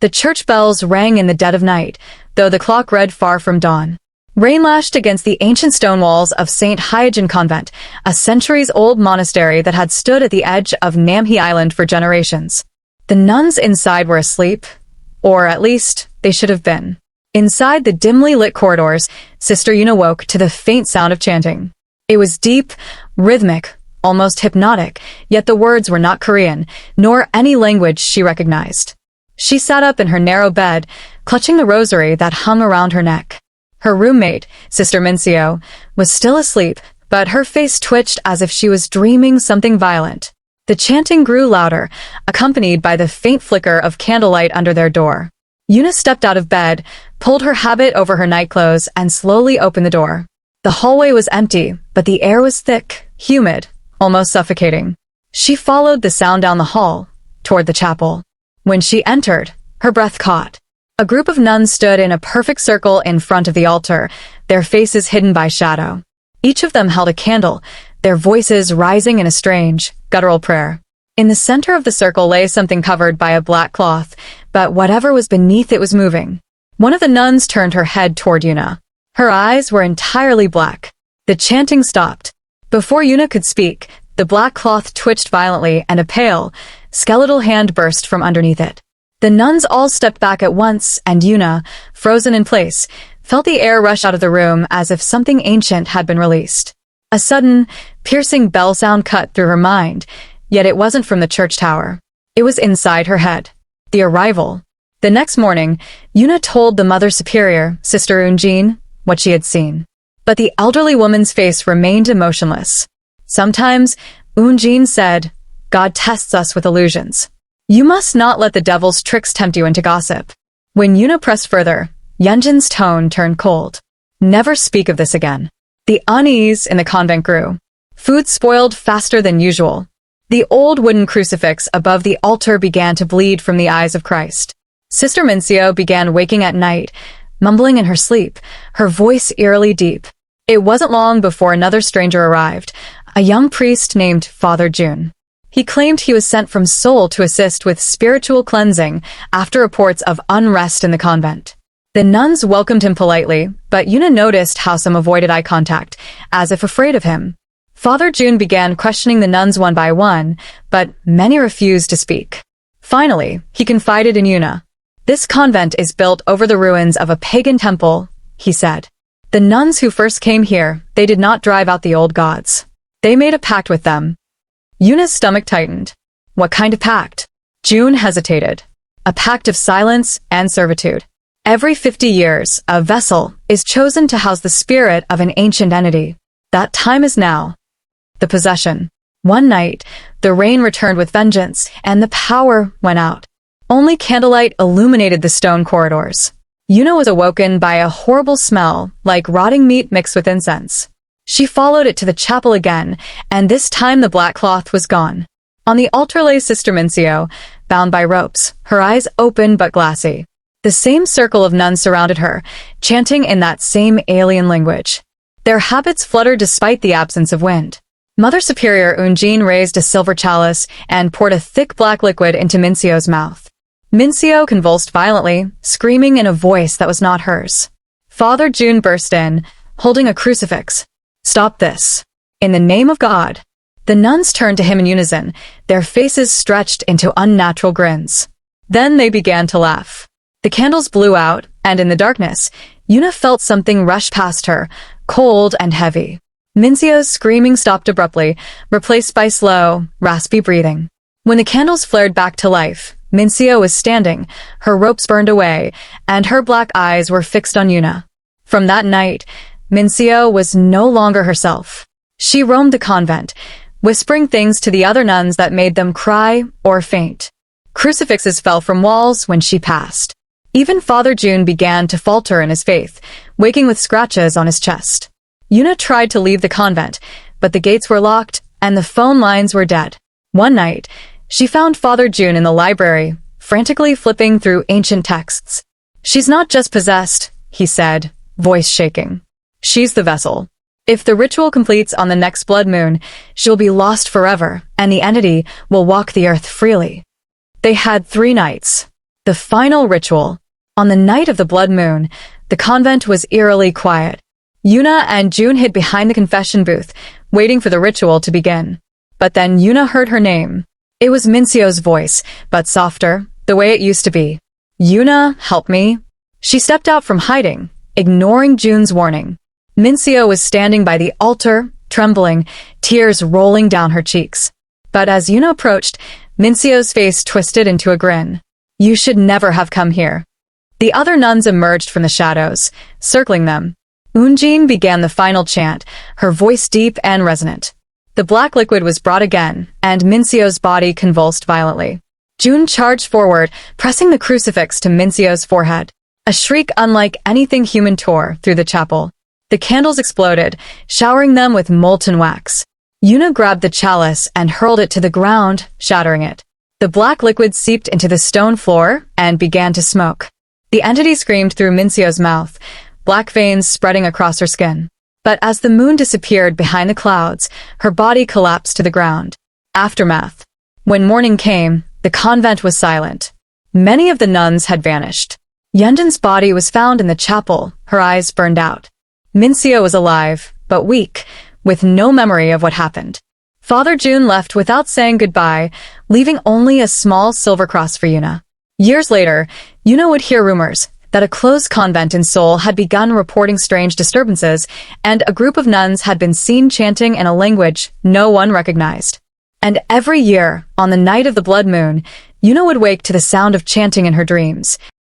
The church bells rang in the dead of night, though the clock read far from dawn. Rain lashed against the ancient stone walls of St. Hyacin Convent, a centuries-old monastery that had stood at the edge of Namhe Island for generations. The nuns inside were asleep, or at least they should have been. Inside the dimly lit corridors, Sister Yuna woke to the faint sound of chanting. It was deep, rhythmic, almost hypnotic, yet the words were not Korean, nor any language she recognized. She sat up in her narrow bed, clutching the rosary that hung around her neck. Her roommate, Sister Mincio, was still asleep, but her face twitched as if she was dreaming something violent. The chanting grew louder, accompanied by the faint flicker of candlelight under their door. Yuna stepped out of bed, pulled her habit over her nightclothes, and slowly opened the door. The hallway was empty, but the air was thick, humid, almost suffocating. She followed the sound down the hall, toward the chapel. When she entered, her breath caught. A group of nuns stood in a perfect circle in front of the altar, their faces hidden by shadow. Each of them held a candle, their voices rising in a strange, guttural prayer. In the center of the circle lay something covered by a black cloth, but whatever was beneath it was moving. One of the nuns turned her head toward Yuna. Her eyes were entirely black. The chanting stopped. Before Yuna could speak, the black cloth twitched violently and a pale, skeletal hand burst from underneath it. The nuns all stepped back at once, and Yuna, frozen in place, felt the air rush out of the room as if something ancient had been released. A sudden, piercing bell sound cut through her mind, yet it wasn't from the church tower. It was inside her head. The arrival. The next morning, Yuna told the Mother Superior, Sister Eunjin, what she had seen. But the elderly woman's face remained emotionless. Sometimes, Eunjin said, God tests us with illusions. You must not let the devil's tricks tempt you into gossip. When Yuna pressed further, Yunjin's tone turned cold. Never speak of this again. The unease in the convent grew. Food spoiled faster than usual. The old wooden crucifix above the altar began to bleed from the eyes of Christ. Sister Mincio began waking at night, mumbling in her sleep, her voice eerily deep. It wasn't long before another stranger arrived, a young priest named Father June. He claimed he was sent from Seoul to assist with spiritual cleansing after reports of unrest in the convent. The nuns welcomed him politely, but Yuna noticed how some avoided eye contact, as if afraid of him. Father June began questioning the nuns one by one, but many refused to speak. Finally, he confided in Yuna. This convent is built over the ruins of a pagan temple, he said. The nuns who first came here, they did not drive out the old gods. They made a pact with them. Yuna's stomach tightened. What kind of pact? June hesitated. A pact of silence and servitude. Every 50 years, a vessel is chosen to house the spirit of an ancient entity. That time is now. The possession. One night, the rain returned with vengeance, and the power went out. Only candlelight illuminated the stone corridors. Yuna was awoken by a horrible smell, like rotting meat mixed with incense. She followed it to the chapel again, and this time the black cloth was gone. On the altar lay Sister Mincio, bound by ropes, her eyes open but glassy. The same circle of nuns surrounded her, chanting in that same alien language. Their habits fluttered despite the absence of wind. Mother Superior Eunjin raised a silver chalice and poured a thick black liquid into Mincio's mouth. Mincio convulsed violently, screaming in a voice that was not hers. Father June burst in, holding a crucifix. Stop this. In the name of God. The nuns turned to him in unison, their faces stretched into unnatural grins. Then they began to laugh. The candles blew out, and in the darkness, Yuna felt something rush past her, cold and heavy. Mincio's screaming stopped abruptly, replaced by slow, raspy breathing. When the candles flared back to life, Mincio was standing, her ropes burned away, and her black eyes were fixed on Yuna. From that night, Mincio was no longer herself. She roamed the convent, whispering things to the other nuns that made them cry or faint. Crucifixes fell from walls when she passed. Even Father June began to falter in his faith, waking with scratches on his chest. Yuna tried to leave the convent, but the gates were locked and the phone lines were dead. One night, she found Father June in the library, frantically flipping through ancient texts. She's not just possessed, he said, voice shaking. She's the vessel. If the ritual completes on the next blood moon, she'll be lost forever, and the entity will walk the earth freely. They had 3 nights. The final ritual. On the night of the blood moon, the convent was eerily quiet. Yuna and June hid behind the confession booth, waiting for the ritual to begin. But then Yuna heard her name. It was Minsio's voice, but softer, the way it used to be. "Yuna, help me." She stepped out from hiding, ignoring June's warning. Mincio was standing by the altar, trembling, tears rolling down her cheeks. But as Yuna approached, Mincio's face twisted into a grin. "You should never have come here." The other nuns emerged from the shadows, circling them. Unjin began the final chant, her voice deep and resonant. The black liquid was brought again, and Mincio's body convulsed violently. June charged forward, pressing the crucifix to Mincio's forehead. A shriek unlike anything human tore through the chapel. The candles exploded, showering them with molten wax. Yuna grabbed the chalice and hurled it to the ground, shattering it. The black liquid seeped into the stone floor and began to smoke. The entity screamed through Mincio's mouth, black veins spreading across her skin. But as the moon disappeared behind the clouds, her body collapsed to the ground. Aftermath. When morning came, the convent was silent. Many of the nuns had vanished. Yunjin's body was found in the chapel, her eyes burned out. Mincio was alive, but weak, with no memory of what happened. Father June left without saying goodbye, leaving only a small silver cross for Yuna. Years later, Yuna would hear rumors that a closed convent in Seoul had begun reporting strange disturbances, and a group of nuns had been seen chanting in a language no one recognized. And every year, on the night of the blood moon, Yuna would wake to the sound of chanting in her dreams.